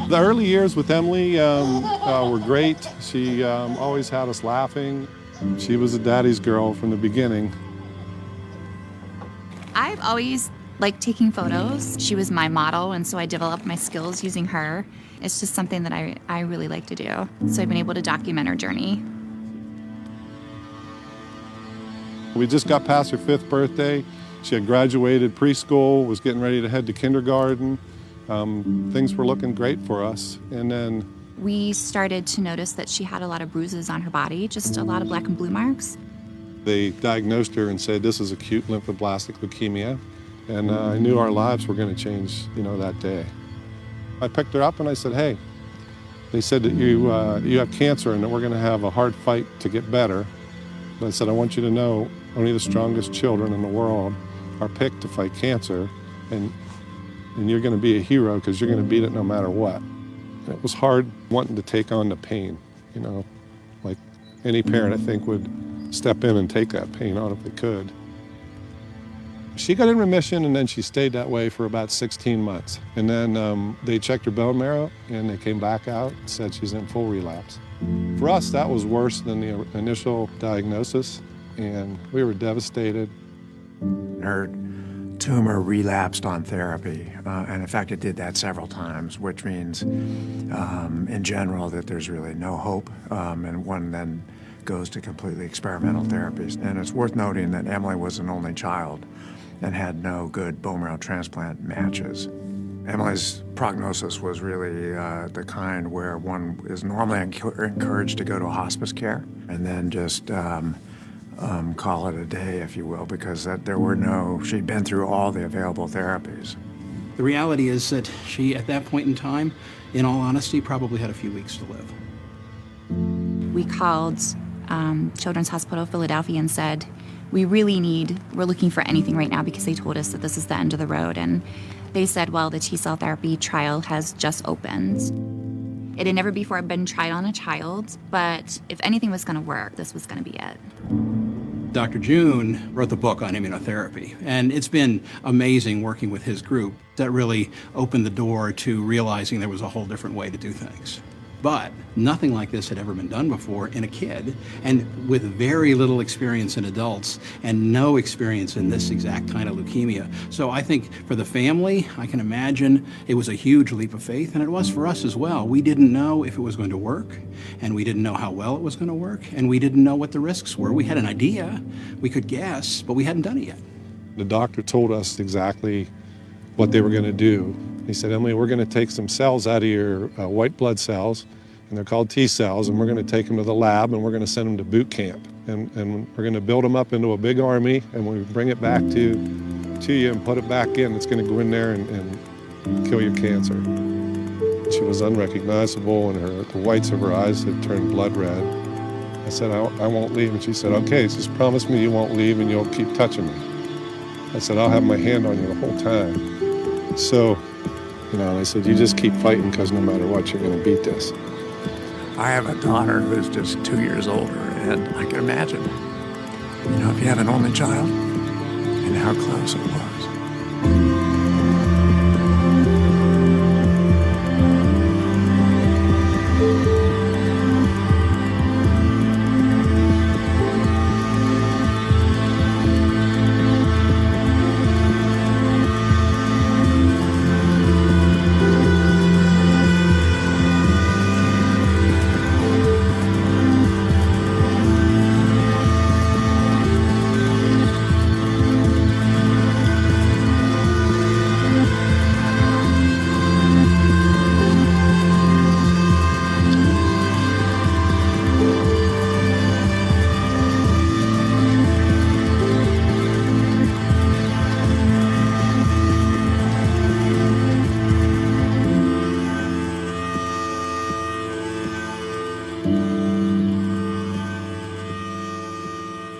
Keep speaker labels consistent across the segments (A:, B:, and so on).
A: The early years with Emily were great. She always had us laughing. She was a daddy's girl from the beginning.
B: I've always liked taking photos. She was my model, and so I developed my skills using her. It's just something that I really like to do. So I've been able to document her journey.
A: We just got past her 5th birthday. She had graduated preschool, was getting ready to head to kindergarten. Things were looking great for us. And then
B: we started to notice that she had a lot of bruises on her body, just a lot of black and blue marks.
A: They diagnosed her and said, this is acute lymphoblastic leukemia. And I knew our lives were going to change, that day. I picked her up and I said, hey, they said that you have cancer and that we're going to have a hard fight to get better. But I said, I want you to know only the strongest children in the world are picked to fight cancer. And you're going to be a hero because you're going to beat it no matter what. And it was hard wanting to take on the pain, like any parent, I think, would step in and take that pain on if they could. She got in remission, and then she stayed that way for about 16 months. And then they checked her bone marrow, and they came back out and said she's in full relapse. For us, that was worse than the initial diagnosis, and we were devastated.
C: Her tumor relapsed on therapy, and in fact it did that several times, which means in general that there's really no hope, and one then goes to completely experimental therapies. And it's worth noting that Emily was an only child and had no good bone marrow transplant matches. Emily's prognosis was really the kind where one is normally encouraged to go to hospice care and then just call it a day, if you will, because she'd been through all the available therapies.
D: The reality is that she, at that point in time, in all honesty, probably had a few weeks to live.
B: We called Children's Hospital of Philadelphia and said, we're looking for anything right now because they told us that this is the end of the road. And they said, well, the T-cell therapy trial has just opened. It had never before been tried on a child, but if anything was going to work, this was going to be it.
D: Dr. June wrote the book on immunotherapy, and it's been amazing working with his group. That really opened the door to realizing there was a whole different way to do things. But nothing like this had ever been done before in a kid, and with very little experience in adults and no experience in this exact kind of leukemia. So I think for the family, I can imagine it was a huge leap of faith, and it was for us as well. We didn't know if it was going to work, and we didn't know how well it was going to work, and we didn't know what the risks were. We had an idea, we could guess, but we hadn't done it yet.
A: The doctor told us exactly what they were going to do. He said, Emily, we're going to take some cells out of your white blood cells, and they're called T cells, and we're going to take them to the lab, and we're going to send them to boot camp. And we're going to build them up into a big army, and when we bring it back to you and put it back in, it's going to go in there and kill your cancer. She was unrecognizable, and the whites of her eyes had turned blood red. I said, I won't leave. And she said, okay, just promise me you won't leave and you'll keep touching me. I said, I'll have my hand on you the whole time. So, and I said, you just keep fighting because no matter what, you're going to beat this.
C: I have a daughter who's just 2 years older, and I can imagine, if you have an only child and how close it was.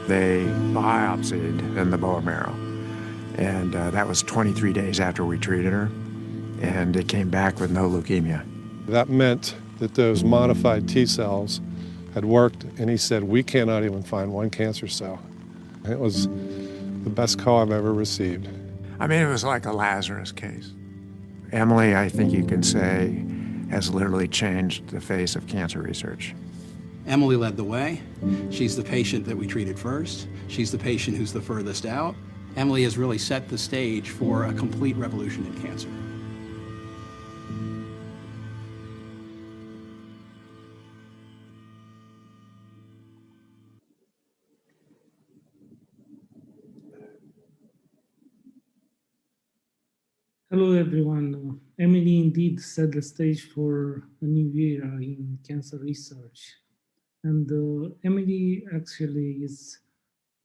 C: They biopsied in the bone marrow, and that was 23 days after we treated her, and it came back with no leukemia.
A: That meant that those modified T cells had worked, and he said, we cannot even find one cancer cell. It was the best call I've ever received.
C: I mean, it was like a Lazarus case. Emily, I think you can say, has literally changed the face of cancer research.
D: Emily led the way. She's the patient that we treated first. She's the patient who's the furthest out. Emily has really set the stage for a complete revolution in cancer.
E: Hello, everyone. Emily indeed set the stage for a new era in cancer research. And Emily actually is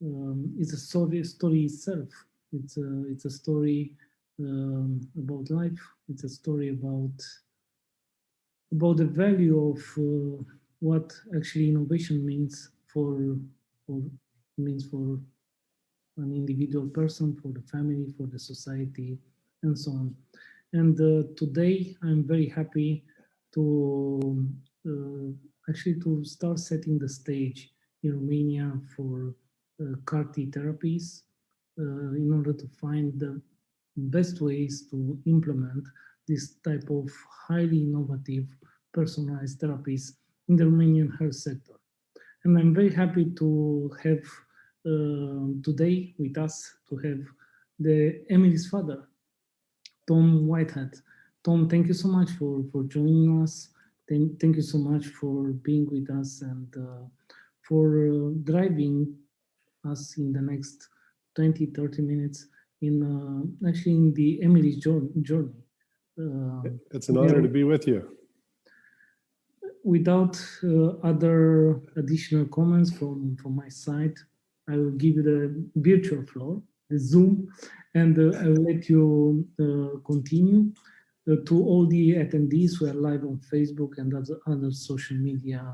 E: a story itself. It's a story about life. It's a story about the value of what actually innovation means for an individual person, for the family, for the society, and so on. And today I'm very happy to actually to start setting the stage in Romania for CAR-T therapies in order to find the best ways to implement this type of highly innovative personalized therapies in the Romanian health sector. And I'm very happy to have today with us to have Emily's father, Tom Whitehead. Tom, thank you so much for joining us. Thank you so much for being with us and for driving us in the next 20, 30 minutes in actually in the Emily's journey.
A: It's an honor to be with you.
E: Without other additional comments from my side, I will give you the virtual floor, the Zoom, and I will let you continue. To all the attendees who are live on Facebook and other social media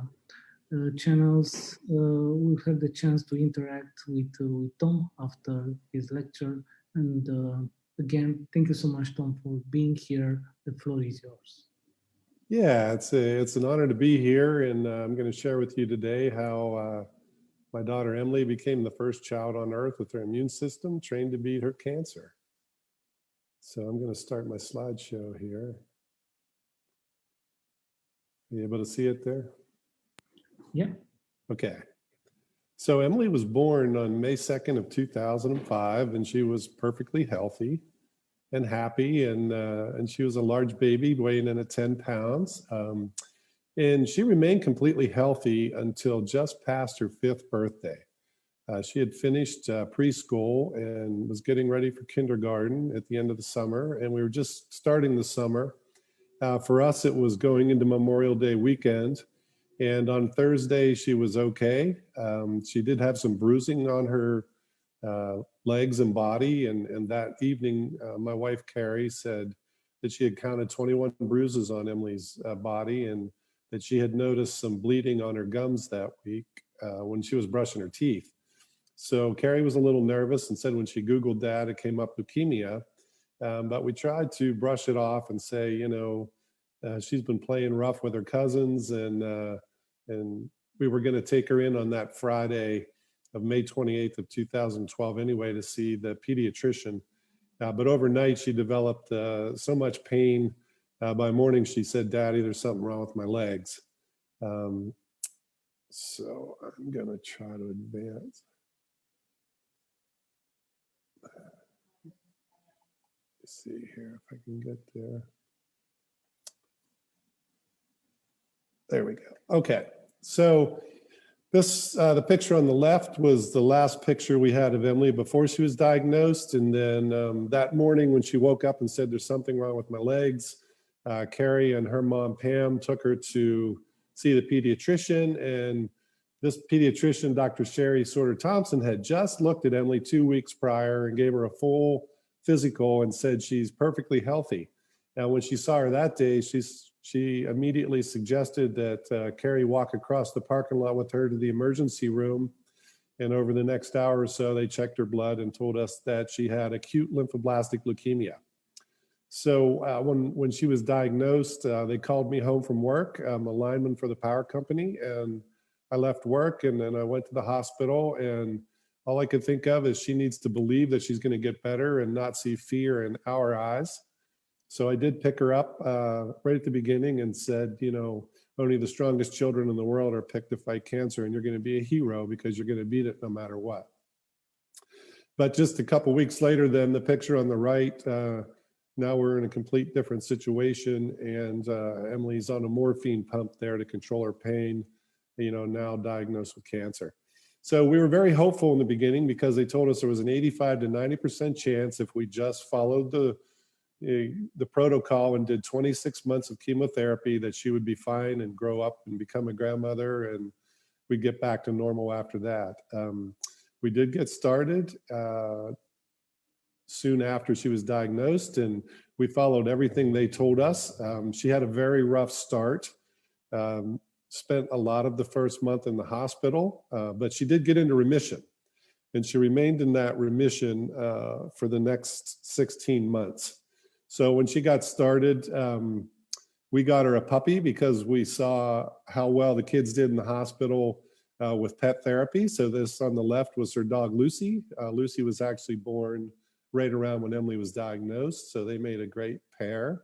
E: channels, we'll have the chance to interact with Tom after his lecture. And again, thank you so much, Tom, for being here. The floor is yours.
A: Yeah, it's an honor to be here, and I'm going to share with you today how my daughter Emily became the first child on earth with her immune system trained to beat her cancer. So I'm going to start my slideshow here. Are you able to see it there?
E: Yeah.
A: Okay. So Emily was born on May 2nd of 2005, and she was perfectly healthy and happy, and she was a large baby weighing in at 10 pounds. And she remained completely healthy until just past her 5th birthday. She had finished preschool and was getting ready for kindergarten at the end of the summer, and we were just starting the summer. For us, it was going into Memorial Day weekend, and on Thursday, she was okay. She did have some bruising on her legs and body, and that evening, my wife, Carrie, said that she had counted 21 bruises on Emily's body, and that she had noticed some bleeding on her gums that week when she was brushing her teeth. So Carrie was a little nervous and said when she Googled that, it came up leukemia. But we tried to brush it off and say, you know, she's been playing rough with her cousins, and we were going to take her in on that Friday of May 28th of 2012 anyway to see the pediatrician. But overnight she developed so much pain. By morning she said, "Daddy, there's something wrong with my legs." So I'm going to try to advance. Let's see here if I can get there. There we go. Okay, so this the picture on the left was the last picture we had of Emily before she was diagnosed, and then that morning when she woke up and said there's something wrong with my legs, Carrie and her mom Pam took her to see the pediatrician, and this pediatrician, Dr. Sherry Sorter Thompson, had just looked at Emily 2 weeks prior and gave her a full physical and said she's perfectly healthy. Now, when she saw her that day, she immediately suggested that Carrie walk across the parking lot with her to the emergency room. And over the next hour or so, they checked her blood and told us that she had acute lymphoblastic leukemia. So when she was diagnosed, they called me home from work. I'm a lineman for the power company, and I left work and then I went to the hospital, and all I could think of is she needs to believe that she's going to get better and not see fear in our eyes. So I did pick her up right at the beginning and said, you know, only the strongest children in the world are picked to fight cancer, and you're going to be a hero because you're going to beat it no matter what. But just a couple weeks later, then the picture on the right, now we're in a complete different situation, and Emily's on a morphine pump there to control her pain, you know, now diagnosed with cancer. So we were very hopeful in the beginning because they told us there was an 85 to 90% chance if we just followed the protocol and did 26 months of chemotherapy that she would be fine and grow up and become a grandmother, and we'd get back to normal after that. We did get started soon after she was diagnosed, and we followed everything they told us. She had a very rough start, spent a lot of the first month in the hospital, but she did get into remission, and she remained in that remission for the next 16 months. So when she got started, we got her a puppy because we saw how well the kids did in the hospital with pet therapy. So this on the left was her dog, Lucy. Lucy was actually born right around when Emily was diagnosed. So they made a great pair.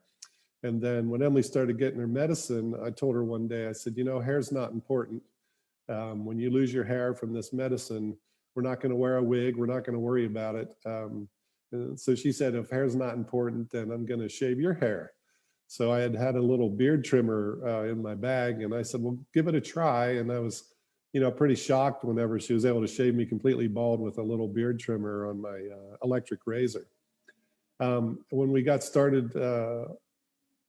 A: And then when Emily started getting her medicine, I told her one day, I said, you know, hair's not important. When you lose your hair from this medicine, we're not going to wear a wig. We're not going to worry about it. So she said, if hair's not important, then I'm going to shave your hair. So I had a little beard trimmer in my bag, and I said, well, give it a try. And I was, you know, pretty shocked whenever she was able to shave me completely bald with a little beard trimmer on my electric razor. When we got started,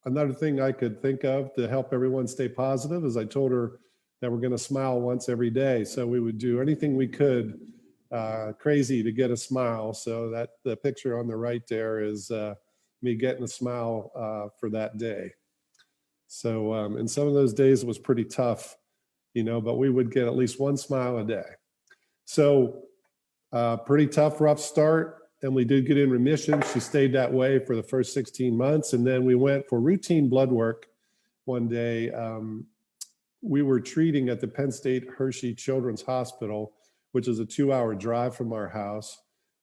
A: another thing I could think of to help everyone stay positive is I told her that we're going to smile once every day. So we would do anything we could crazy to get a smile. So that the picture on the right there is me getting a smile for that day. So in some of those days it was pretty tough, you know, but we would get at least one smile a day. So pretty tough, rough start. Emily did get in remission. She stayed that way for the first 16 months. And then we went for routine blood work one day. We were treating at the Penn State Hershey Children's Hospital, which is a 2-hour drive from our house.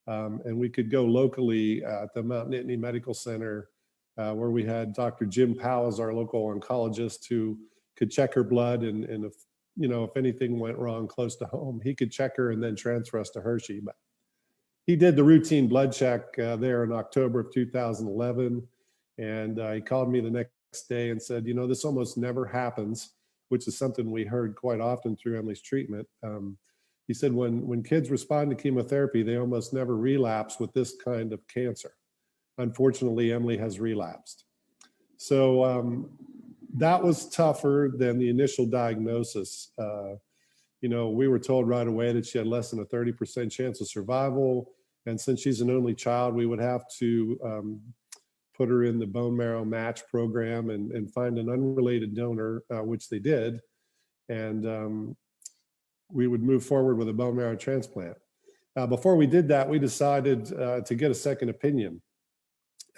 A: And we could go locally at the Mount Nittany Medical Center, where we had Dr. Jim Powell as our local oncologist who could check her blood. And if, you know, if anything went wrong close to home, he could check her and then transfer us to Hershey. But he did the routine blood check there in October of 2011. And he called me the next day and said, you know, this almost never happens, which is something we heard quite often through Emily's treatment. He said, when kids respond to chemotherapy, they almost never relapse with this kind of cancer. Unfortunately, Emily has relapsed. So that was tougher than the initial diagnosis. You know, we were told right away that she had less than a 30% chance of survival. And since she's an only child, we would have to put her in the bone marrow match program and find an unrelated donor, which they did. And we would move forward with a bone marrow transplant. Before we did that, we decided to get a second opinion.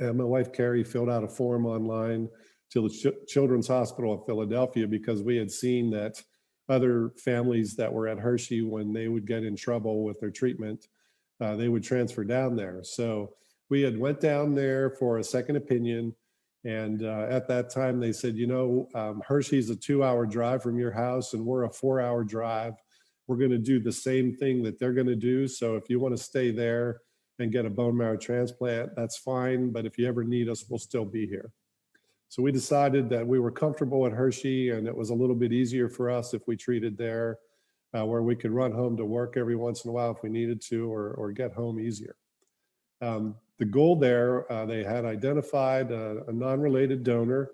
A: My wife, Carrie, filled out a form online to the Children's Hospital of Philadelphia because we had seen that other families that were at Hershey, when they would get in trouble with their treatment, they would transfer down there. So we had went down there for a second opinion. And at that time, they said, you know, Hershey's a 2-hour drive from your house and we're a 4-hour drive. We're going to do the same thing that they're going to do. So if you want to stay there and get a bone marrow transplant, that's fine. But if you ever need us, we'll still be here. So we decided that we were comfortable at Hershey, and it was a little bit easier for us if we treated there, where we could run home to work every once in a while if we needed to, or get home easier. The goal there, they had identified a non-related donor,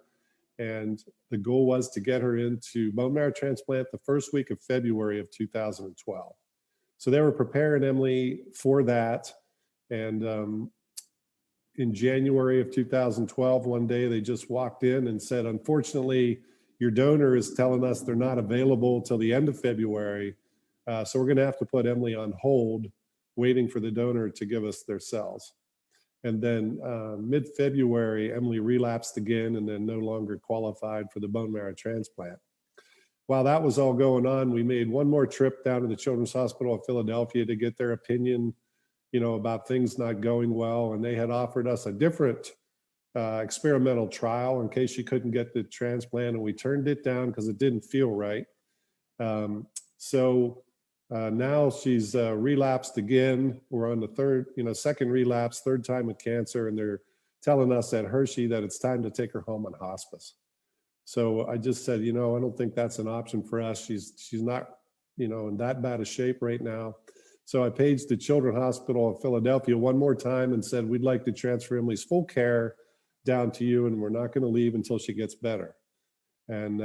A: and the goal was to get her into bone marrow transplant the first week of February of 2012. So they were preparing Emily for that. And in January of 2012, one day they just walked in and said, unfortunately, your donor is telling us they're not available till the end of February. So we're going to have to put Emily on hold, waiting for the donor to give us their cells. And then mid-February, Emily relapsed again and then no longer qualified for the bone marrow transplant. while that was all going on, we made one more trip down to the Children's Hospital of Philadelphia to get their opinion, about things not going well. And they had offered us a different experimental trial in case she couldn't get the transplant, and we turned it down because it didn't feel right. Now she's relapsed again. We're on the second relapse, third time with cancer, and they're telling us at Hershey that it's time to take her home on hospice. So I just said, I don't think that's an option for us. She's not, in that bad a shape right now. So I paged the Children's Hospital of Philadelphia one more time and said, we'd like to transfer Emily's full care down to you, and we're not going to leave until she gets better. And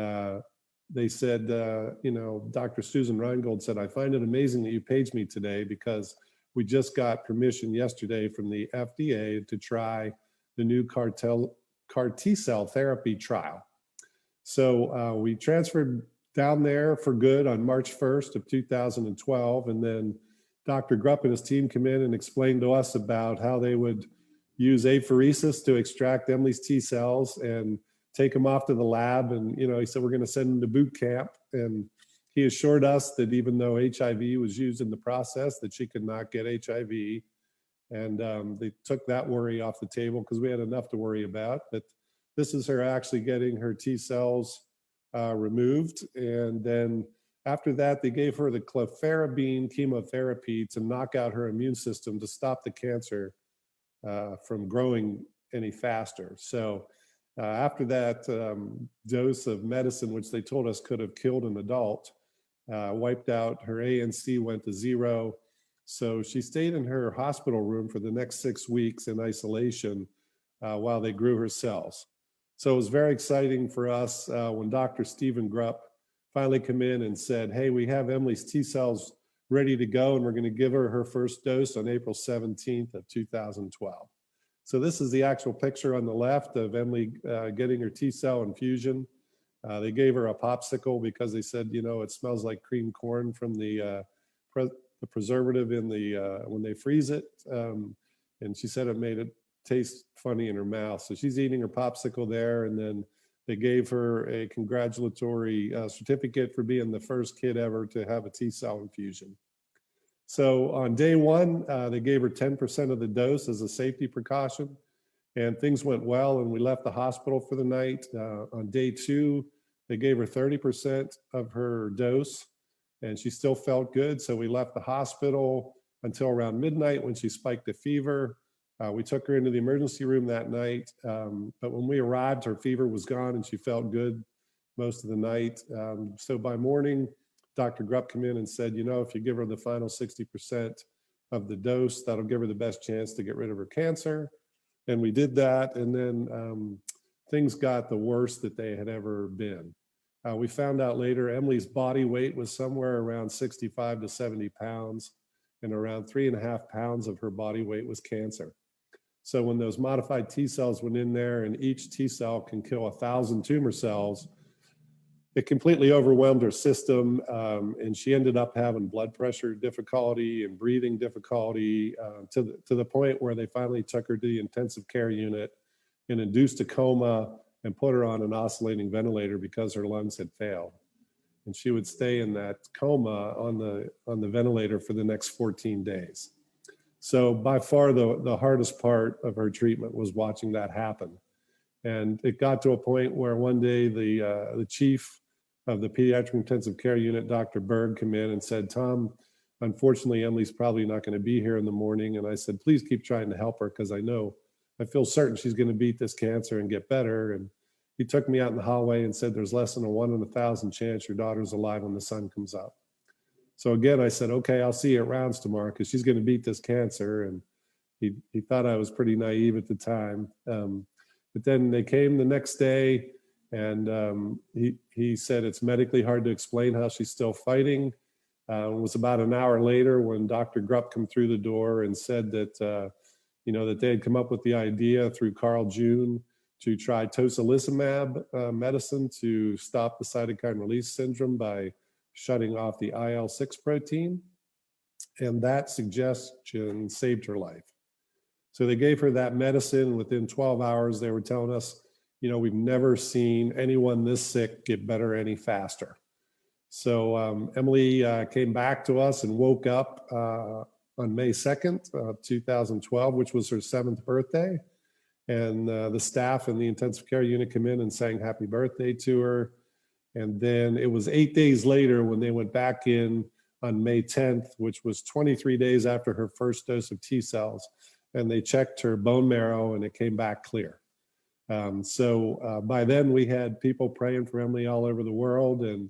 A: they said, Dr. Susan Reingold said, I find it amazing that you paged me today because we just got permission yesterday from the FDA to try the new CAR T-cell therapy trial. So we transferred down there for good on March 1st of 2012. And then Dr. Grupp and his team come in and explained to us about how they would use apheresis to extract Emily's T cells and take them off to the lab. And, he said, we're going to send them to boot camp. And he assured us that even though HIV was used in the process, that she could not get HIV. And they took that worry off the table because we had enough to worry about. But this is her actually getting her T cells removed. And then after that, they gave her the clofarabine chemotherapy to knock out her immune system to stop the cancer from growing any faster. So after that dose of medicine, which they told us could have killed an adult, wiped out, her ANC went to 0. So she stayed in her hospital room for the next 6 weeks in isolation while they grew her cells. So it was very exciting for us when Dr. Stephen Grupp finally came in and said, hey, we have Emily's T cells ready to go, and we're going to give her her first dose on April 17th of 2012. So this is the actual picture on the left of Emily getting her T cell infusion. They gave her a popsicle because they said, it smells like cream corn from the preservative in the when they freeze it. And she said it made it taste funny in her mouth. So she's eating her popsicle there, and then they gave her a congratulatory certificate for being the first kid ever to have a T cell infusion. So on day one, they gave her 10% of the dose as a safety precaution, and things went well, and we left the hospital for the night. On day two, they gave her 30% of her dose, and she still felt good. So we left the hospital until around midnight when she spiked a fever. We took her into the emergency room that night, but when we arrived, her fever was gone and she felt good most of the night. So by morning, Dr. Grupp came in and said, if you give her the final 60% of the dose, that'll give her the best chance to get rid of her cancer. And we did that, and then things got the worst that they had ever been. We found out later Emily's body weight was somewhere around 65 to 70 pounds, and around 3.5 pounds of her body weight was cancer. So when those modified T cells went in there, and each T cell can kill 1,000 tumor cells, it completely overwhelmed her system, and she ended up having blood pressure difficulty and breathing difficulty to the point where they finally took her to the intensive care unit and induced a coma and put her on an oscillating ventilator because her lungs had failed. And she would stay in that coma on the ventilator for the next 14 days. So by far the hardest part of her treatment was watching that happen. And it got to a point where one day the chief of the pediatric intensive care unit, Dr. Berg, came in and said, Tom, unfortunately, Emily's probably not going to be here in the morning. And I said, please keep trying to help her, because I feel certain she's going to beat this cancer and get better. And he took me out in the hallway and said, there's less than a 1 in 1,000 chance your daughter's alive when the sun comes up. So again, I said, okay, I'll see you at rounds tomorrow because she's going to beat this cancer. And he thought I was pretty naive at the time. But then they came the next day, and he said it's medically hard to explain how she's still fighting. It was about an hour later when Dr. Grupp came through the door and said that, that they had come up with the idea through Carl June to try tocilizumab medicine to stop the cytokine release syndrome by shutting off the IL-6 protein. And that suggestion saved her life. So they gave her that medicine. Within 12 hours, they were telling us, we've never seen anyone this sick get better any faster. So Emily came back to us and woke up on May 2nd, 2012, which was her 7th birthday. And the staff in the intensive care unit came in and sang happy birthday to her. And then it was 8 days later when they went back in on May 10th, which was 23 days after her first dose of T cells. And they checked her bone marrow and it came back clear. So by then we had people praying for Emily all over the world, and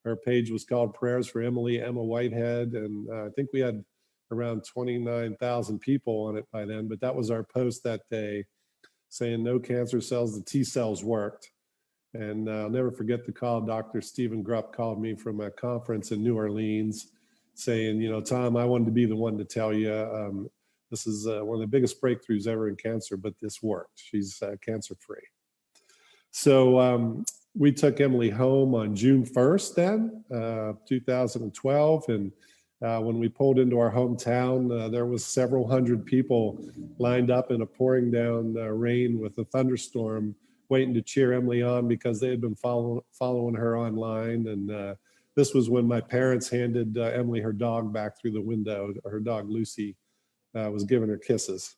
A: her page was called Prayers for Emily, Emma Whitehead. And I think we had around 29,000 people on it by then, but that was our post that day saying no cancer cells, the T cells worked. And I'll never forget the call. Dr. Stephen Grupp called me from a conference in New Orleans saying, you know, Tom, I wanted to be the one to tell you this is one of the biggest breakthroughs ever in cancer, but this worked. She's cancer-free. So we took Emily home on June 1st then, 2012. And when we pulled into our hometown, there was several hundred people lined up in a pouring down rain with a thunderstorm, waiting to cheer Emily on because they had been following her online. And this was when my parents handed Emily her dog back through the window. Her dog, Lucy, was giving her kisses.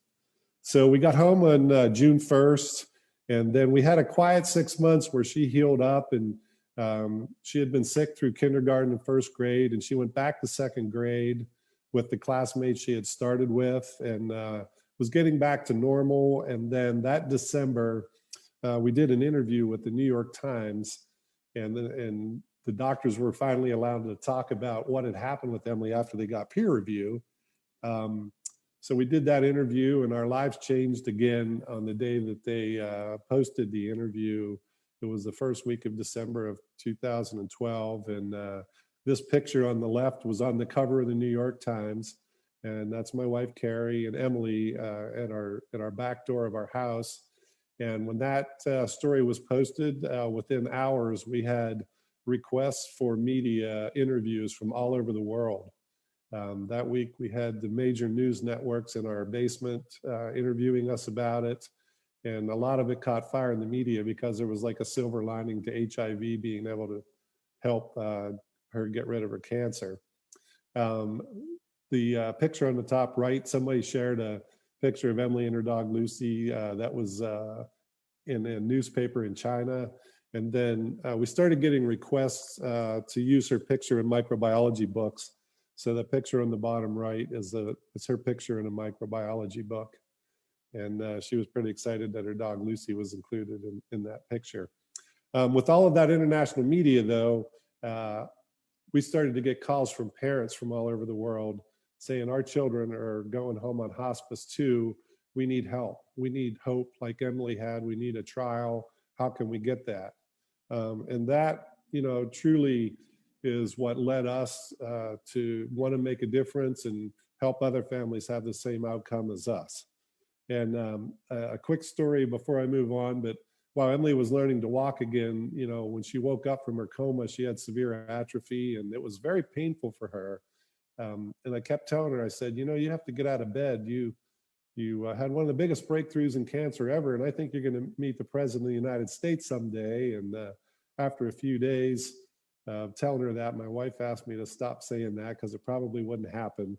A: So we got home on June 1st, and then we had a quiet 6 months where she healed up, and she had been sick through kindergarten and first grade, and she went back to second grade with the classmates she had started with, and was getting back to normal. And then that December, we did an interview with the New York Times, and the doctors were finally allowed to talk about what had happened with Emily after they got peer review. So we did that interview, and our lives changed again on the day that they posted the interview. It was the first week of December of 2012. And this picture on the left was on the cover of the New York Times. And that's my wife, Carrie, and Emily at our back door of our house. And when that story was posted, within hours, we had requests for media interviews from all over the world. That week, we had the major news networks in our basement interviewing us about it. And a lot of it caught fire in the media because there was like a silver lining to HIV being able to help her get rid of her cancer. The picture on the top right, somebody shared a picture of Emily and her dog Lucy that was in a newspaper in China. And then we started getting requests to use her picture in microbiology books. So the picture on the bottom right is her picture in a microbiology book. And she was pretty excited that her dog Lucy was included in that picture. With all of that international media, though, we started to get calls from parents from all over the world saying our children are going home on hospice too. We need help. We need hope like Emily had. We need a trial. How can we get that? And that, you know, truly is what led us to want to make a difference and help other families have the same outcome as us. And a quick story before I move on, but while Emily was learning to walk again, you know, when she woke up from her coma, she had severe atrophy and it was very painful for her. And I kept telling her, I said, you know, you have to get out of bed. You had one of the biggest breakthroughs in cancer ever, and I think you're going to meet the President of the United States someday. And after a few days telling her that, my wife asked me to stop saying that because it probably wouldn't happen.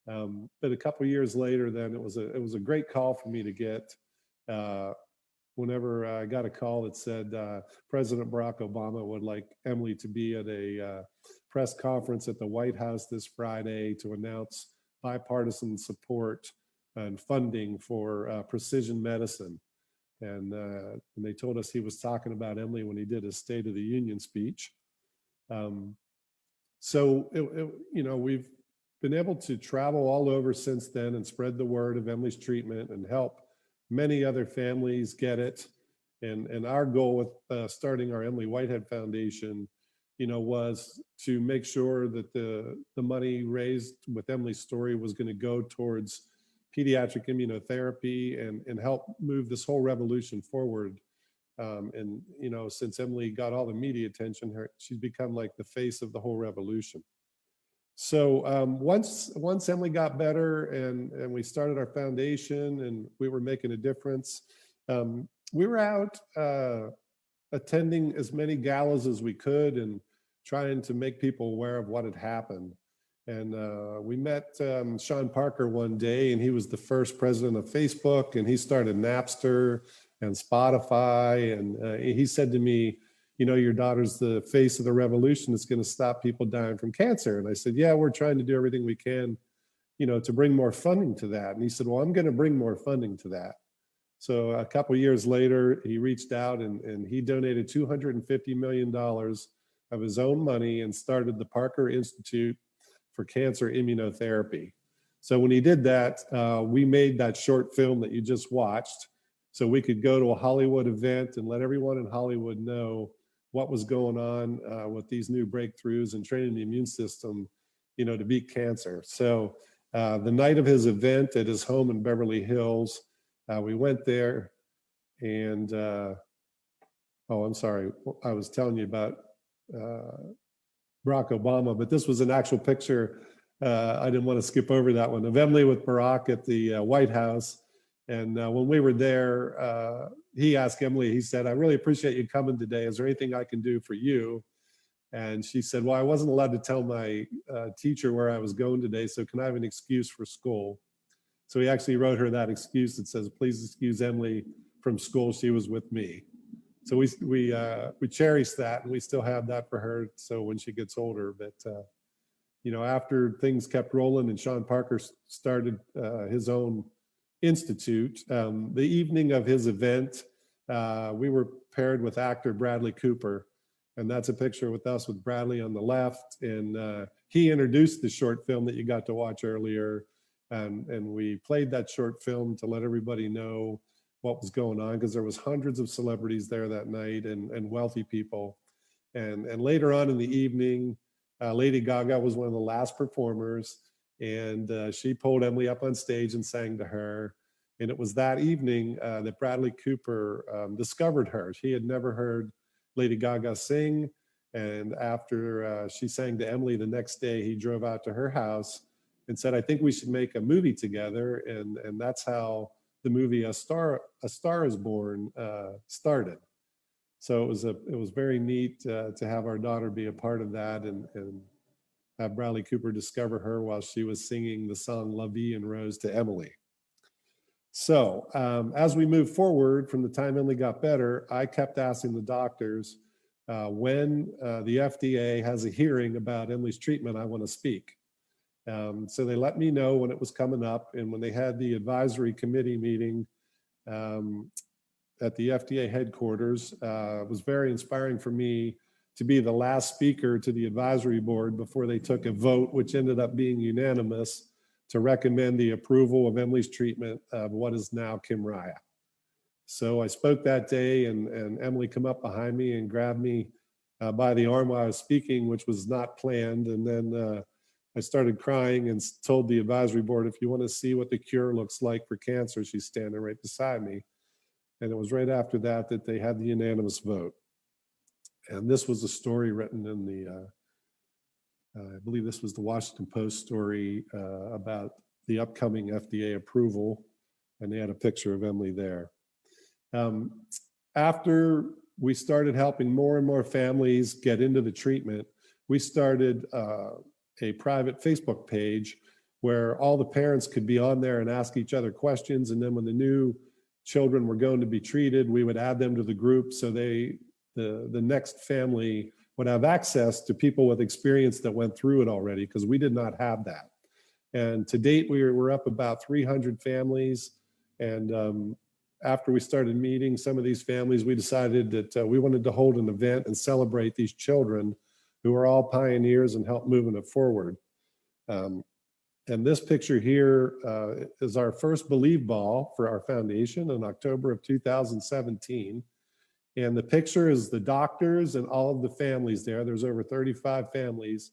A: But a couple of years later, then it was a great call for me to get. Whenever I got a call that said President Barack Obama would like Emily to be at a press conference at the White House this Friday to announce bipartisan support and funding for precision medicine. And they told us he was talking about Emily when he did his State of the Union speech. So, you know, we've been able to travel all over since then and spread the word of Emily's treatment and help many other families get it. And our goal with starting our Emily Whitehead Foundation, you know, was to make sure that the money raised with Emily's story was going to go towards pediatric immunotherapy and help move this whole revolution forward. And, you know, since Emily got all the media attention, she's become like the face of the whole revolution. So once Emily got better and we started our foundation and we were making a difference, we were out attending as many galas as we could and trying to make people aware of what had happened. And we met Sean Parker one day, and he was the first president of Facebook, and he started Napster and Spotify. And he said to me, you know, your daughter's the face of the revolution that's going to stop people dying from cancer. And I said, yeah, we're trying to do everything we can, you know, to bring more funding to that. And he said, well, I'm going to bring more funding to that. So a couple of years later, he reached out and he donated $250 million of his own money and started the Parker Institute for Cancer Immunotherapy. So when he did that, we made that short film that you just watched so we could go to a Hollywood event and let everyone in Hollywood know what was going on with these new breakthroughs and training the immune system, you know, to beat cancer. So the night of his event at his home in Beverly Hills, we went there and, oh, I'm sorry, I was telling you about Barack Obama, but this was an actual picture. I didn't want to skip over that one, of Emily with Barack at the White House. And when we were there, he asked Emily, he said, I really appreciate you coming today. Is there anything I can do for you? And she said, well, I wasn't allowed to tell my teacher where I was going today, so can I have an excuse for school? So he actually wrote her that excuse that says, please excuse Emily from school, she was with me. So we cherish that, and we still have that for her, so when she gets older. But you know, after things kept rolling and Sean Parker started his own institute, the evening of his event, we were paired with actor Bradley Cooper, and that's a picture with us with Bradley on the left. And he introduced the short film that you got to watch earlier, and we played that short film to let everybody know what was going on, because there was hundreds of celebrities there that night and wealthy people. And later on in the evening, Lady Gaga was one of the last performers, and she pulled Emily up on stage and sang to her. And it was that evening that Bradley Cooper discovered her. He had never heard Lady Gaga sing. And after she sang to Emily the next day, he drove out to her house and said, I think we should make a movie together. And that's how the movie A Star Is Born started. So it was very neat to have our daughter be a part of that and have Bradley Cooper discover her while she was singing the song La Vie en Rose to Emily. So as we move forward from the time Emily got better, I kept asking the doctors, when the FDA has a hearing about Emily's treatment, I want to speak. So they let me know when it was coming up, and when they had the advisory committee meeting at the FDA headquarters, it was very inspiring for me to be the last speaker to the advisory board before they took a vote, which ended up being unanimous, to recommend the approval of Emily's treatment of what is now Kymriah. So I spoke that day, and Emily came up behind me and grabbed me by the arm while I was speaking, which was not planned. And then I started crying and told the advisory board, if you want to see what the cure looks like for cancer, she's standing right beside me. And it was right after that that they had the unanimous vote. And this was a story written in the, I believe this was the Washington Post story about the upcoming FDA approval. And they had a picture of Emily there. After we started helping more and more families get into the treatment, we started a private Facebook page where all the parents could be on there and ask each other questions. And then when the new children were going to be treated, we would add them to the group so the next family would have access to people with experience that went through it already, because we did not have that. And to date, we're up about 300 families. And after we started meeting some of these families, we decided that we wanted to hold an event and celebrate these children who are all pioneers and help moving it forward. And this picture here is our first Believe Ball for our foundation in October of 2017. And the picture is the doctors and all of the families there. There's over 35 families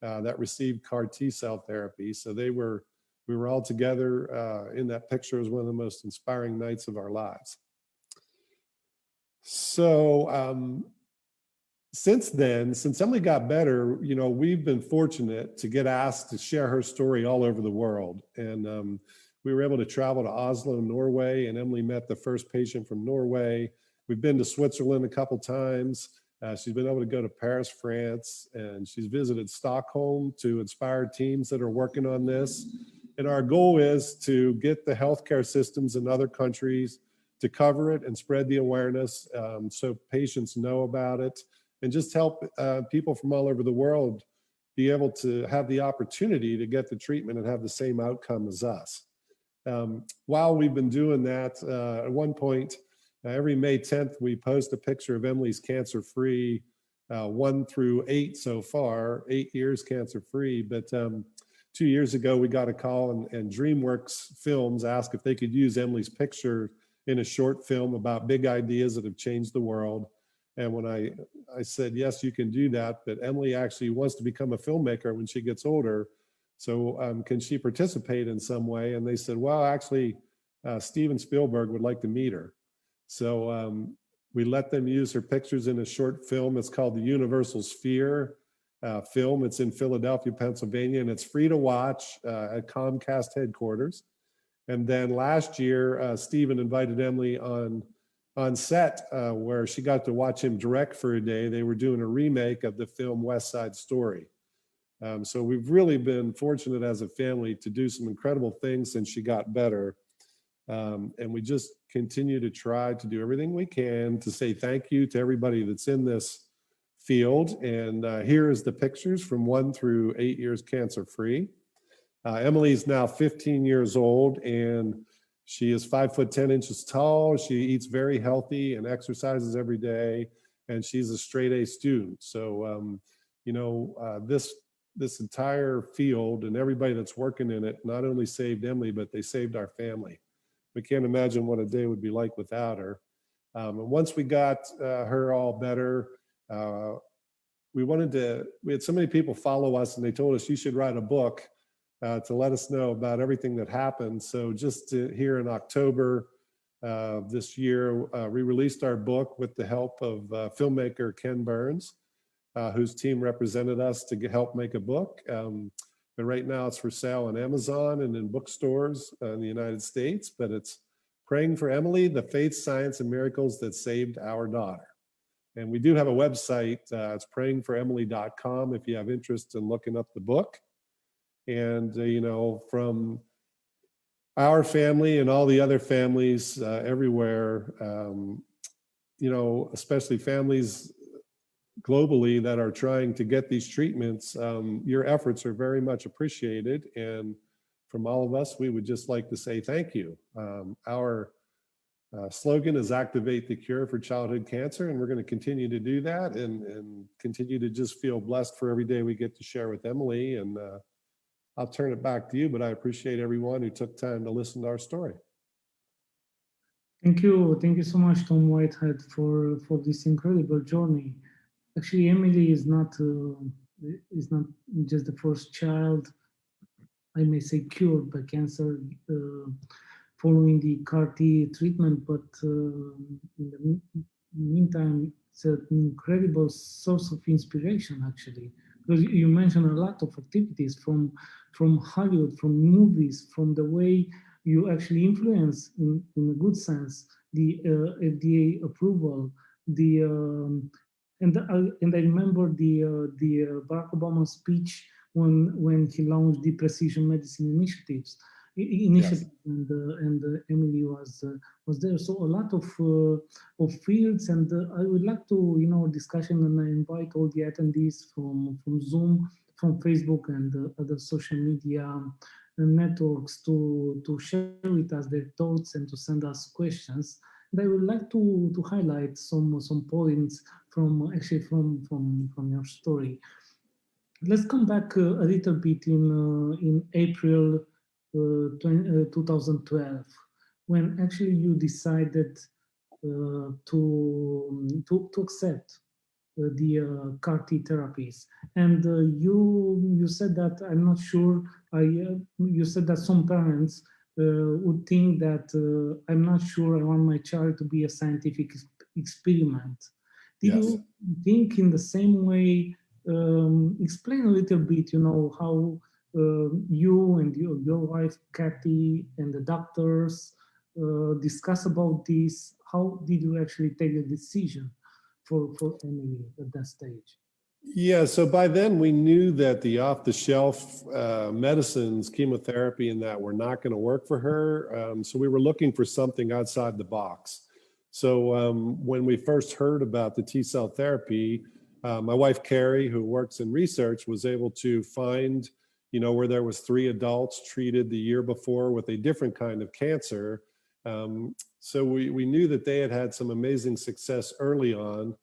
A: that received CAR T-cell therapy. So we were all together in that picture. It was one of the most inspiring nights of our lives. So since then, since Emily got better, you know, we've been fortunate to get asked to share her story all over the world. And we were able to travel to Oslo, Norway, and Emily met the first patient from Norway. We've been to Switzerland a couple times. She's been able to go to Paris, France, and she's visited Stockholm to inspire teams that are working on this. And our goal is to get the healthcare systems in other countries to cover it and spread the awareness so patients know about it, and just help people from all over the world be able to have the opportunity to get the treatment and have the same outcome as us. While we've been doing that, at one point, every May 10th, we post a picture of Emily's cancer-free, 1 through 8 so far, 8 years cancer-free. But 2 years ago, we got a call, and DreamWorks Films asked if they could use Emily's picture in a short film about big ideas that have changed the world. And when I said, yes, you can do that, but Emily actually wants to become a filmmaker when she gets older. So can she participate in some way? And they said, well, actually, Steven Spielberg would like to meet her. So we let them use her pictures in a short film. It's called the Universal Sphere film. It's in Philadelphia, Pennsylvania, and it's free to watch at Comcast headquarters. And then last year, Steven invited Emily on set where she got to watch him direct for a day. They were doing a remake of the film West Side Story. So we've really been fortunate as a family to do some incredible things since she got better. And we just continue to try to do everything we can to say thank you to everybody that's in this field. And here is the pictures from 1 through 8 years cancer-free. Emily's now 15 years old, and she is 5'10" tall. She eats very healthy and exercises every day, and she's a straight A student. So, this entire field and everybody that's working in it not only saved Emily, but they saved our family. We can't imagine what a day would be like without her. And once we got her all better, we had so many people follow us, and they told us you should write a book to let us know about everything that happened. So just here in October this year, we released our book with the help of filmmaker Ken Burns, whose team represented us to help make a book. But right now it's for sale on Amazon and in bookstores in the United States. But it's Praying for Emily, the Faith, Science, and Miracles That Saved Our Daughter. And we do have a website. It's prayingforemily.com if you have interest in looking up the book. And, from our family and all the other families everywhere, especially families globally that are trying to get these treatments, your efforts are very much appreciated. And from all of us, we would just like to say thank you. Our slogan is Activate the Cure for Childhood Cancer, and we're going to continue to do that and continue to just feel blessed for every day we get to share with Emily. And I'll turn it back to you, but I appreciate everyone who took time to listen to our story.
E: Thank you so much, Tom Whitehead, for this incredible journey. Actually, Emily is not just the first child, I may say, cured by cancer following the CAR-T treatment, but in the meantime, it's an incredible source of inspiration, actually. Because you mentioned a lot of activities from Hollywood, from movies, from the way you actually influence, in a good sense, the FDA approval, and I remember the Barack Obama speech when he launched the precision medicine initiatives, yes. and Emily was there. So a lot of fields, and I would like to discussion, and I invite all the attendees from Zoom, from Facebook, and other social media networks to share with us their thoughts and to send us questions. And I would like to highlight some points from your story. Let's come back a little bit in April 2012, when actually you decided to accept the CAR-T therapies, and you said that, I'm not sure. You said that some parents would think that I'm not sure I want my child to be a scientific experiment. Did
A: Yes.
E: you think in the same way? Explain a little bit, how you and your wife, Kathy, and the doctors discuss about this. How did you actually take the decision for Emily at that stage?
A: Yeah, so by then we knew that the off-the-shelf medicines, chemotherapy and that were not going to work for her. So we were looking for something outside the box. So when we first heard about the T-cell therapy, my wife, Carrie, who works in research, was able to find, where there was 3 adults treated the year before with a different kind of cancer. So we knew that they had had some amazing success early on.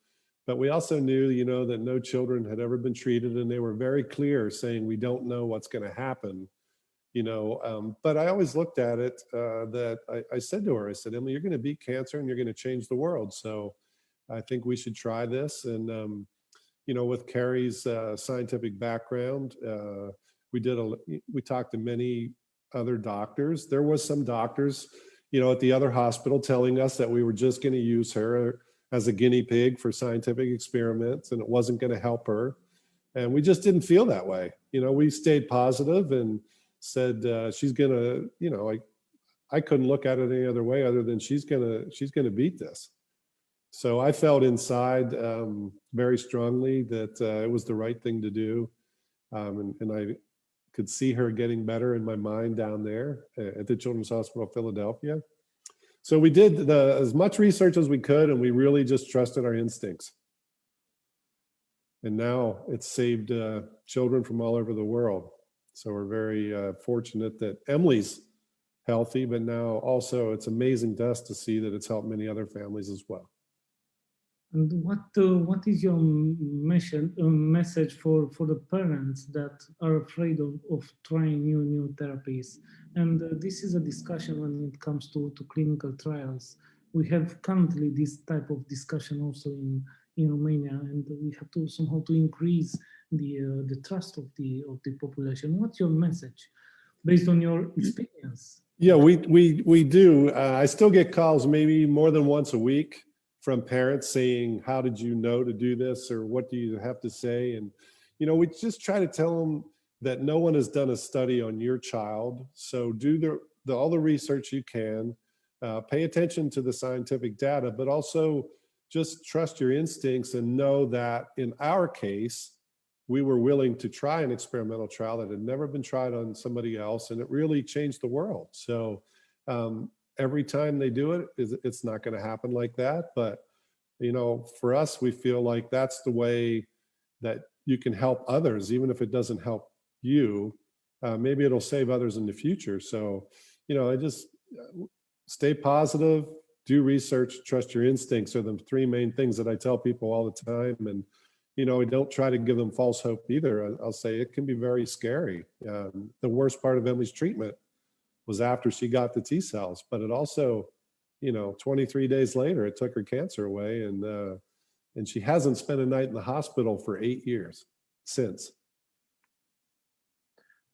A: But we also knew, that no children had ever been treated, and they were very clear saying, we don't know what's going to happen, But I always looked at it that I said to her, I said, Emily, you're going to beat cancer and you're going to change the world. So I think we should try this. And, with Carrie's scientific background, we talked to many other doctors. There was some doctors, at the other hospital telling us that we were just going to use her as a guinea pig for scientific experiments, and it wasn't going to help her. And we just didn't feel that way. We stayed positive and said, she's going to, I couldn't look at it any other way other than she's going to beat this. So I felt inside very strongly that it was the right thing to do. And I could see her getting better in my mind down there at the Children's Hospital of Philadelphia. So we did as much research as we could, and we really just trusted our instincts. And now it's saved children from all over the world. So we're very fortunate that Emily's healthy, but now also it's amazing to us to see that it's helped many other families as well.
E: And what is your message for the parents that are afraid of trying new therapies? And this is a discussion when it comes to clinical trials. We have currently this type of discussion also in Romania, and we have to somehow to increase the trust of the population. What's your message based on your experience?
A: Yeah, we do. I still get calls maybe more than once a week from parents saying, how did you know to do this? Or what do you have to say? And, we just try to tell them that no one has done a study on your child. So do all the research you can, pay attention to the scientific data, but also just trust your instincts and know that in our case, we were willing to try an experimental trial that had never been tried on somebody else, and it really changed the world. So every time they do it, it's not going to happen like that. But, for us, we feel like that's the way that you can help others, even if it doesn't help you. Maybe it'll save others in the future. So, I just stay positive, do research, trust your instincts are the 3 main things that I tell people all the time. And, don't try to give them false hope either. I'll say it can be very scary. The worst part of Emily's treatment was after she got the T cells, but it also, 23 days later, it took her cancer away, and she hasn't spent a night in the hospital for 8 years since.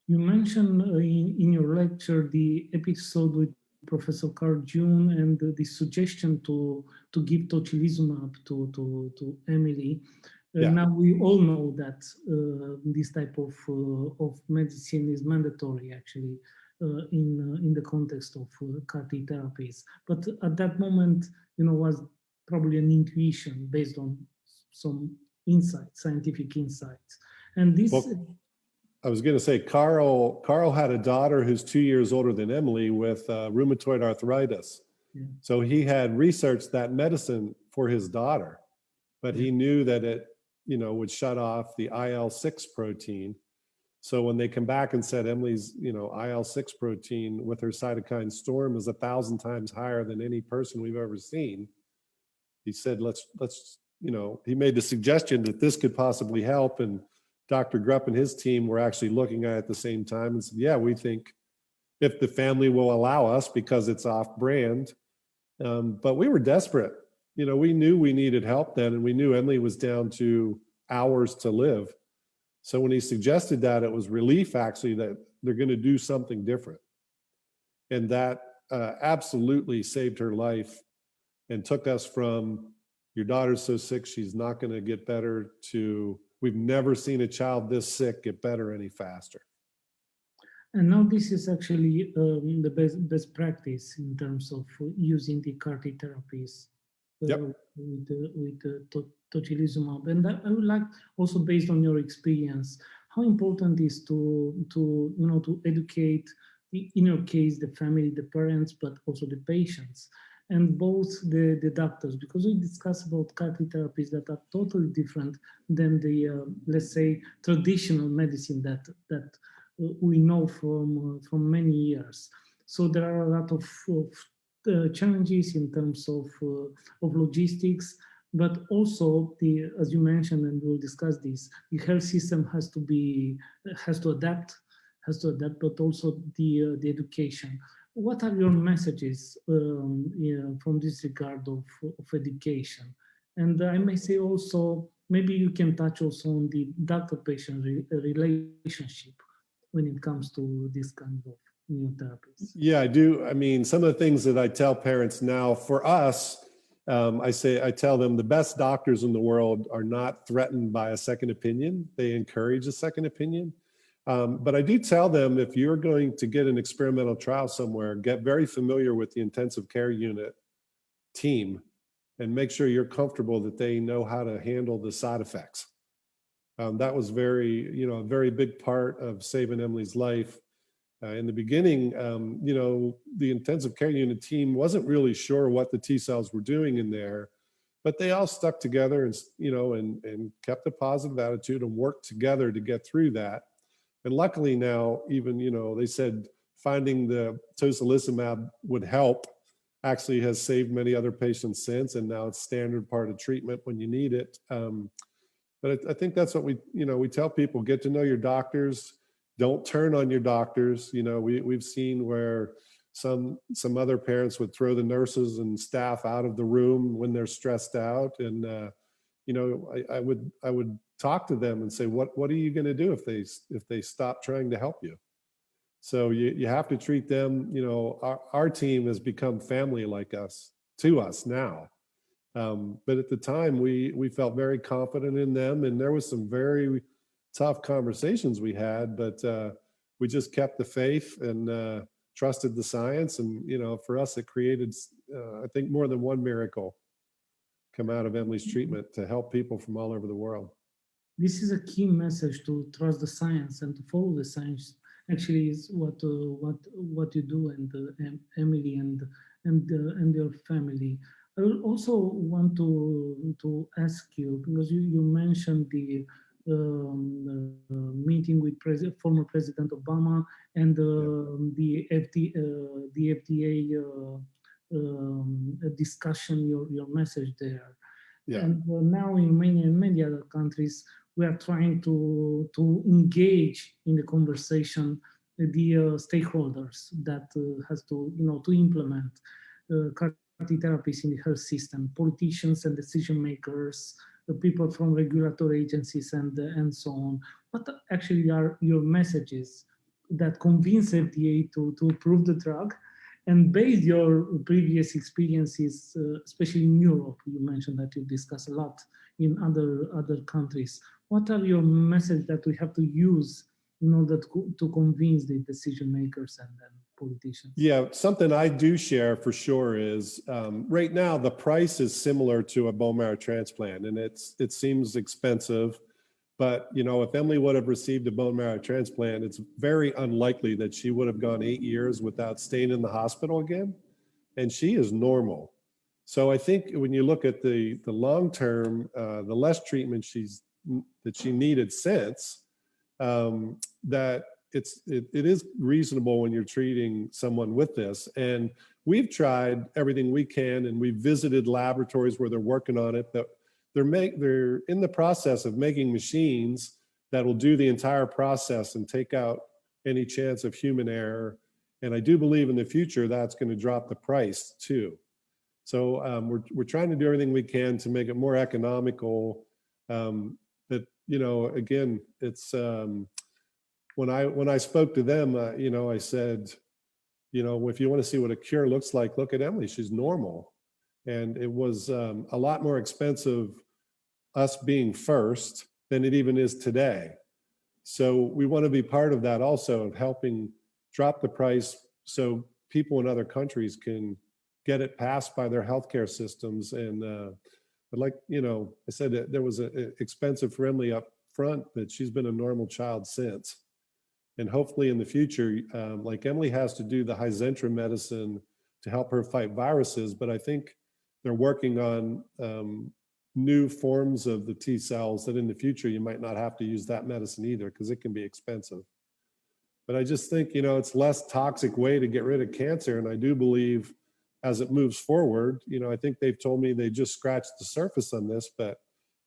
E: You mentioned in your lecture the episode with Professor Carl June and the suggestion to give tocilizumab to Emily.
A: Yeah.
E: Now we all know that this type of medicine is mandatory, actually, in the context of CAR-T therapies. But at that moment, was probably an intuition based on some insights, scientific insights. And this. Well,
A: I was going to say, Carl had a daughter who's 2 years older than Emily with rheumatoid arthritis. Yeah. So he had researched that medicine for his daughter, but he knew that it, would shut off the IL-6 protein. So when they come back and said Emily's, IL-6 protein with her cytokine storm is 1,000 times higher than any person we've ever seen, he said, let's, he made the suggestion that this could possibly help. And Dr. Grupp and his team were actually looking at it at the same time and said, yeah, we think if the family will allow us because it's off brand. But we were desperate. We knew we needed help then, and we knew Emily was down to hours to live. So when he suggested that, it was relief actually that they're going to do something different. And that absolutely saved her life and took us from your daughter's so sick she's not going to get better to we've never seen a child this sick get better any faster.
E: And now this is actually the best practice in terms of using the CAR-T therapies.
A: Yep.
E: Tocilizumab. And I would like also, based on your experience, how important is to educate, in your case, the family, the parents, but also the patients, and both the doctors, because we discuss about CAR-T therapies that are totally different than the, let's say, traditional medicine that we know from many years. So there are a lot of challenges in terms of logistics, but also as you mentioned, and we'll discuss this, the health system has to adapt, but also the education. What are your messages from this regard of education? And I may say also, maybe you can touch also on the doctor-patient relationship when it comes to this kind of new therapies.
A: Yeah, I do. I mean, some of the things that I tell parents now, for us, I tell them the best doctors in the world are not threatened by a second opinion. They encourage a second opinion. But I do tell them, if you're going to get an experimental trial somewhere, get very familiar with the intensive care unit team and make sure you're comfortable that they know how to handle the side effects. That was a very big part of saving Emily's life. In the beginning, the intensive care unit team wasn't really sure what the T cells were doing in there, but they all stuck together and kept a positive attitude and worked together to get through that. And luckily now, even, they said finding the tocilizumab would help actually has saved many other patients since, and now it's standard part of treatment when you need it. But I think that's what we tell people: get to know your doctors. Don't turn on your doctors. We've seen where some other parents would throw the nurses and staff out of the room when they're stressed out. And I would talk to them and say, what are you going to do if they stop trying to help you? So you have to treat them. Our team has become family like us to us now. But at the time, we felt very confident in them, and there was some very tough conversations we had, but we just kept the faith and trusted the science. And, for us, it created, I think, more than one miracle come out of Emily's treatment to help people from all over the world.
E: This is a key message, to trust the science and to follow the science. Actually, is what you do, and Emily and your family. I will also want to ask you, because you mentioned the meeting with former President Obama and the FDA discussion, your message there. Yeah. And now in many other countries, we are trying to engage in the conversation with the stakeholders that has to implement CAR-T therapies in the health system, politicians and decision makers, the people from regulatory agencies and so on. What actually are your messages that convince FDA to approve the drug? And based your previous experiences, especially in Europe, you mentioned that you discuss a lot in other countries. What are your messages that we have to use in order to convince the decision makers and politicians? Yeah,
A: something I do share for sure is right now the price is similar to a bone marrow transplant, and it seems expensive. But if Emily would have received a bone marrow transplant, it's very unlikely that she would have gone 8 years without staying in the hospital again. And she is normal. So I think when you look at the long term, the less treatment that she needed since, that it is reasonable when you're treating someone with this. And we've tried everything we can, and we've visited laboratories where they're working on it. But they're in the process of making machines that will do the entire process and take out any chance of human error. And I do believe in the future that's going to drop the price too. So we're trying to do everything we can to make it more economical. But again, it's when I spoke to them, I said, if you want to see what a cure looks like, look at Emily. She's normal. And it was a lot more expensive us being first than it even is today. So we want to be part of that also, of helping drop the price so people in other countries can get it passed by their healthcare systems. And but like, you know, I said that there was a expensive for Emily up front, but she's been a normal child since. And hopefully in the future, like Emily has to do the Hizentra medicine to help her fight viruses, but I think they're working on new forms of the T cells that in the future you might not have to use that medicine either, because it can be expensive. But I just think, you know, it's less toxic way to get rid of cancer. And I do believe as it moves forward, you know, I think they've told me they just scratched the surface on this, but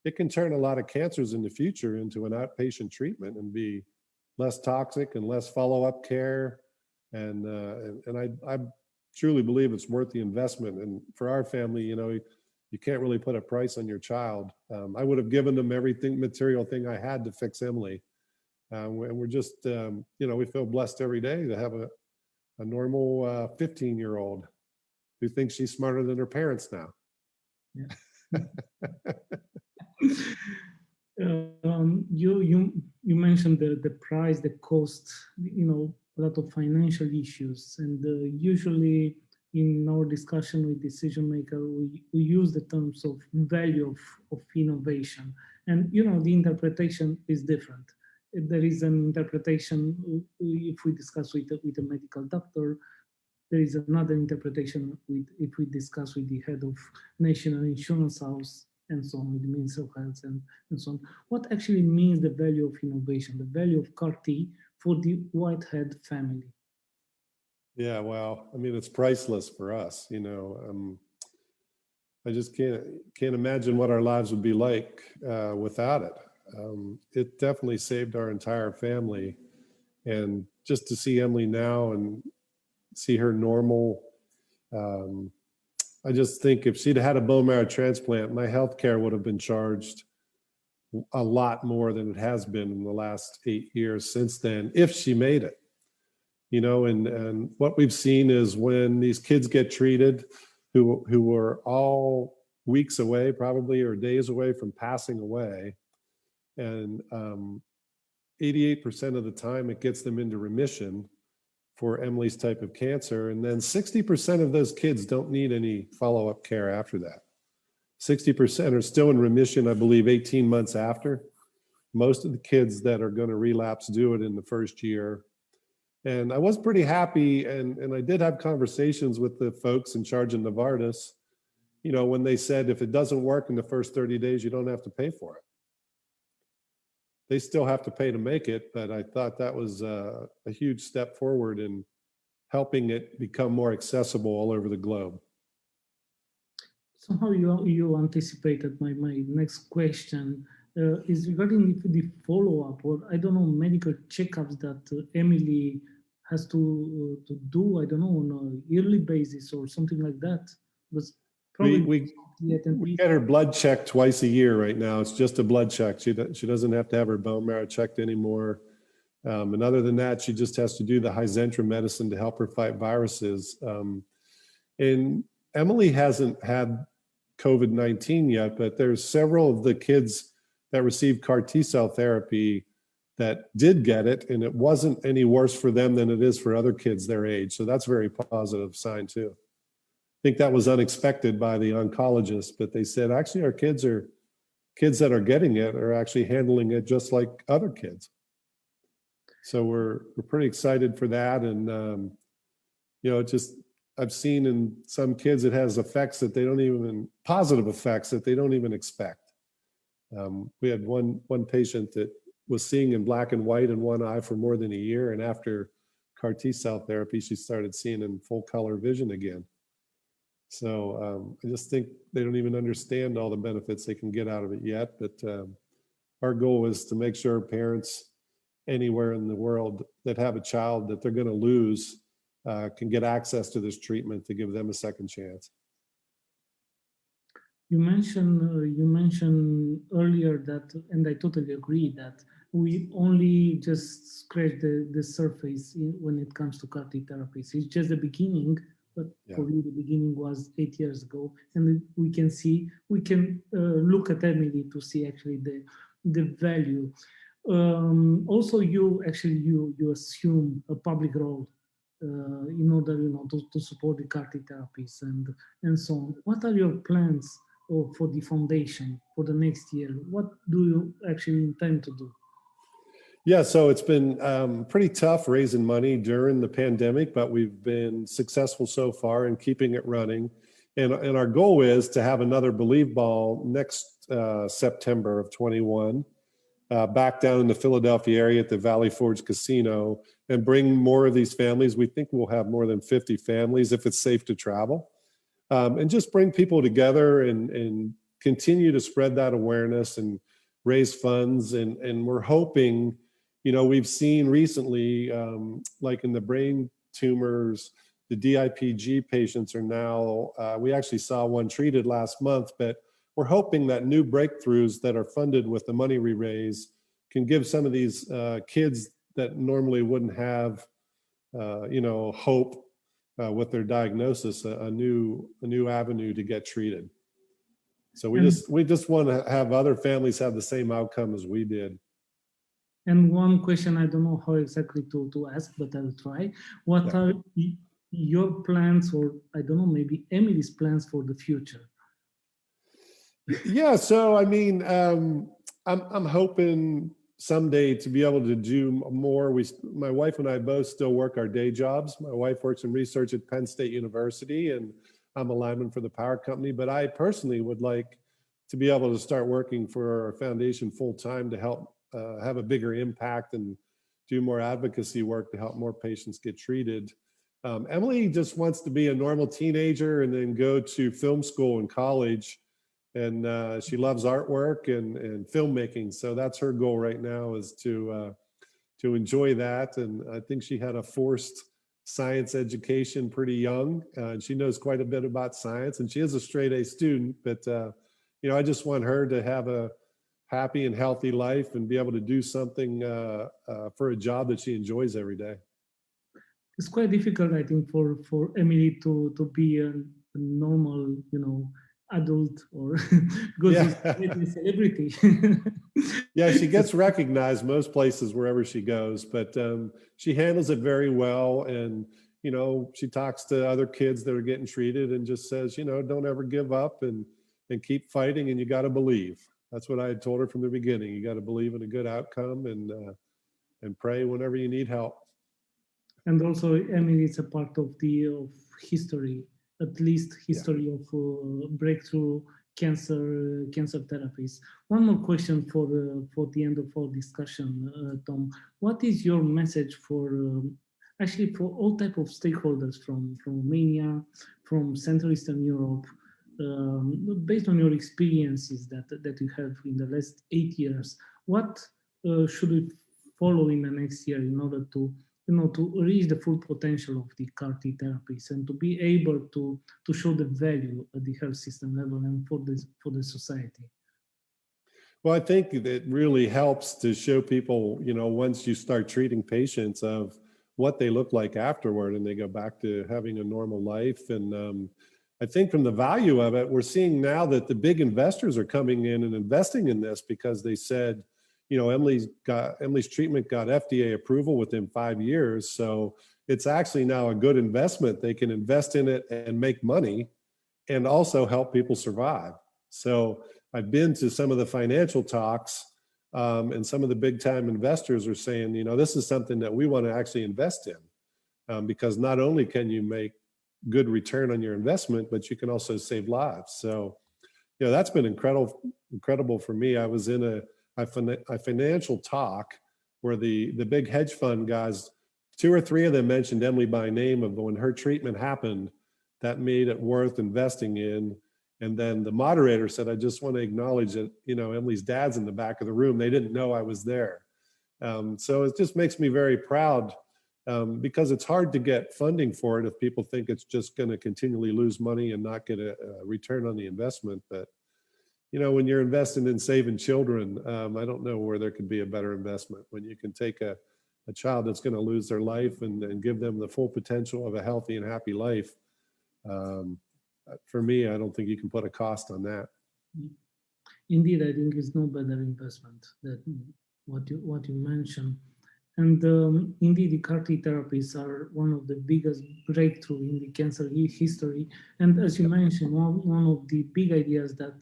A: it can turn a lot of cancers in the future into an outpatient treatment and be less toxic and less follow-up care. And I truly believe it's worth the investment. And for our family, you know, you can't really put a price on your child. I would have given them everything, material thing I had to fix Emily. And we're just, you know, we feel blessed every day to have a normal 15-year-old who thinks she's smarter than her parents now.
E: Yeah. You mentioned the price, the cost, you know, a lot of financial issues, and usually in our discussion with decision maker, we use the terms of value of innovation, and you know the interpretation is different. There is an interpretation if we discuss with a medical doctor. There is another interpretation if we discuss with the head of National Insurance House and so on, with the Minister of Health and so on. What actually means the value of innovation, the value of CAR-T for the Whitehead family?
A: Yeah, well, I mean, it's priceless for us, you know. I just can't imagine what our lives would be like without it. It definitely saved our entire family. And just to see Emily now and see her normal, I just think if she'd had a bone marrow transplant, my healthcare would have been charged a lot more than it has been in the last 8 years since then, if she made it. You know, and what we've seen is when these kids get treated who were all weeks away probably or days away from passing away, and 88% of the time it gets them into remission for Emily's type of cancer. And then 60% of those kids don't need any follow-up care after that. 60% are still in remission, I believe, 18 months after. Most of the kids that are going to relapse do it in the first year. And I was pretty happy, and I did have conversations with the folks in charge of Novartis, you know, when they said if it doesn't work in the first 30 days, you don't have to pay for it. They still have to pay to make it, but I thought that was a huge step forward in helping it become more accessible all over the globe.
E: Somehow you anticipated my next question. Is regarding the follow-up, or I don't know, medical checkups that Emily has to do, I don't know, on a yearly basis or something like that. Was probably
A: we get her blood checked twice a year right now. It's just a blood check. She doesn't have to have her bone marrow checked anymore. And other than that, she just has to do the Hizentra medicine to help her fight viruses. And Emily hasn't had COVID-19 yet, but there's several of the kids that received CAR T-cell therapy that did get it, and it wasn't any worse for them than it is for other kids their age. So that's a very positive sign too. I think that was unexpected by the oncologist, but they said, actually, our kids that are getting it are actually handling it just like other kids. So we're pretty excited for that. And, you know, I've seen in some kids, it has effects that they don't even, positive effects that they don't even expect. We had one patient that was seeing in black and white in one eye for more than a year. And after CAR T-cell therapy, she started seeing in full color vision again. So I just think they don't even understand all the benefits they can get out of it yet. But our goal is to make sure parents anywhere in the world that have a child that they're going to lose can get access to this treatment to give them a second chance.
E: You mentioned earlier that, and I totally agree, that we only just scratch the surface when it comes to CAR-T therapies. It's just the beginning, but for you the beginning was 8 years ago, and we can look at Emily to see actually the value. Also, you assume a public role in order, to support the CAR T therapies and so on. What are your plans for the foundation for the next year? What do you actually intend to do?
A: Yeah, so it's been pretty tough raising money during the pandemic, but we've been successful so far in keeping it running. And our goal is to have another Believe Ball next September of 21, back down in the Philadelphia area at the Valley Forge Casino, and bring more of these families. We think we'll have more than 50 families if it's safe to travel. And just bring people together and continue to spread that awareness and raise funds. And we're hoping, we've seen recently, like in the brain tumors, the DIPG patients are now, we actually saw one treated last month, but we're hoping that new breakthroughs that are funded with the money we raise can give some of these kids that normally wouldn't have, hope with their diagnosis, a new avenue to get treated. So we just want to have other families have the same outcome as we did.
E: And one question, I don't know how exactly to ask, but I'll try. What are your plans, or I don't know, maybe Emily's plans for the future?
A: Yeah, so I mean, I'm hoping someday to be able to do more. My wife and I both still work our day jobs. My wife works in research at Penn State University, and I'm a lineman for the power company. But I personally would like to be able to start working for our foundation full time to help have a bigger impact and do more advocacy work to help more patients get treated. Emily just wants to be a normal teenager and then go to film school and college. And she loves artwork and filmmaking. So that's her goal right now, is to enjoy that. And I think she had a forced science education pretty young. And she knows quite a bit about science, and she is a straight A student. But, I just want her to have a happy and healthy life and be able to do something for a job that she enjoys every day.
E: It's quite difficult, I think, for Emily to be a normal, adult, or because she's a celebrity.
A: Yeah, she gets recognized most places wherever she goes, but she handles it very well. And, she talks to other kids that are getting treated and just says, don't ever give up and keep fighting, and you got to believe. That's what I had told her from the beginning. You got to believe in a good outcome and pray whenever you need help.
E: And also, Emily is a part of history, at least history of breakthrough cancer therapies. One more question for the end of our discussion, Tom. What is your message for all type of stakeholders from Romania, from Central Eastern Europe, based on your experiences that you have in the last 8 years? What should we follow in the next year in order to reach the full potential of the CAR T therapies and to be able to show the value at the health system level and for the society?
A: Well, I think it really helps to show people, once you start treating patients, of what they look like afterward and they go back to having a normal life. And I think from the value of it, we're seeing now that the big investors are coming in and investing in this because they said, Emily's treatment got FDA approval within 5 years. So it's actually now a good investment. They can invest in it and make money and also help people survive. So I've been to some of the financial talks, and some of the big time investors are saying, this is something that we want to actually invest in, because not only can you make good return on your investment, but you can also save lives. So, that's been incredible for me. I was in a financial talk where the big hedge fund guys, 2 or 3 of them mentioned Emily by name of when her treatment happened, that made it worth investing in. And then the moderator said, I just want to acknowledge that, Emily's dad's in the back of the room. They didn't know I was there. So it just makes me very proud, because it's hard to get funding for it if people think it's just going to continually lose money and not get a return on the investment. But when you're investing in saving children, I don't know where there could be a better investment when you can take a child that's going to lose their life and give them the full potential of a healthy and happy life. For me, I don't think you can put a cost on that.
E: Indeed, I think it's no better investment than what you mentioned. And indeed, the CAR T therapies are one of the biggest breakthrough in the cancer history. And as you mentioned, one of the big ideas that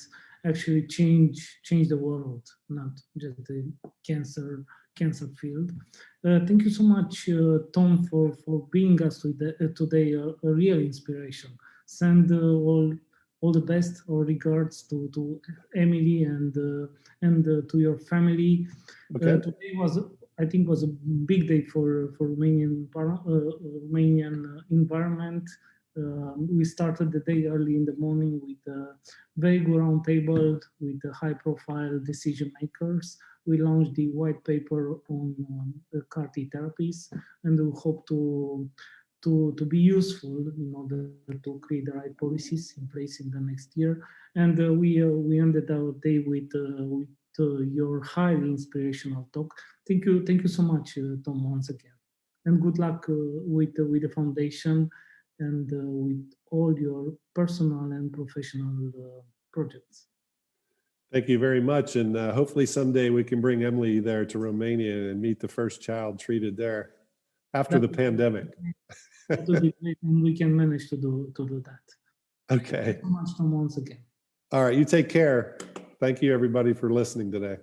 E: actually change the world, not just the cancer field. Thank you so much, Tom, for being us today. A real inspiration. Send all the best or regards to Emily and to your family.
A: Okay.
E: Today I think was a big day for Romanian environment. We started the day early in the morning with a very good roundtable with high-profile decision makers. We launched the white paper on the CAR T therapies, and we hope to be useful in order to create the right policies in place in the next year. And we ended our day with your highly inspirational talk. Thank you so much, Tom, once again, and good luck with the foundation and with all your personal and professional projects.
A: Thank you very much. And hopefully someday we can bring Emily there to Romania and meet the first child treated there after the pandemic.
E: That would be great, and we can manage to do that.
A: Okay.
E: Thank you so much, Tom, once again.
A: All right. You take care. Thank you, everybody, for listening today.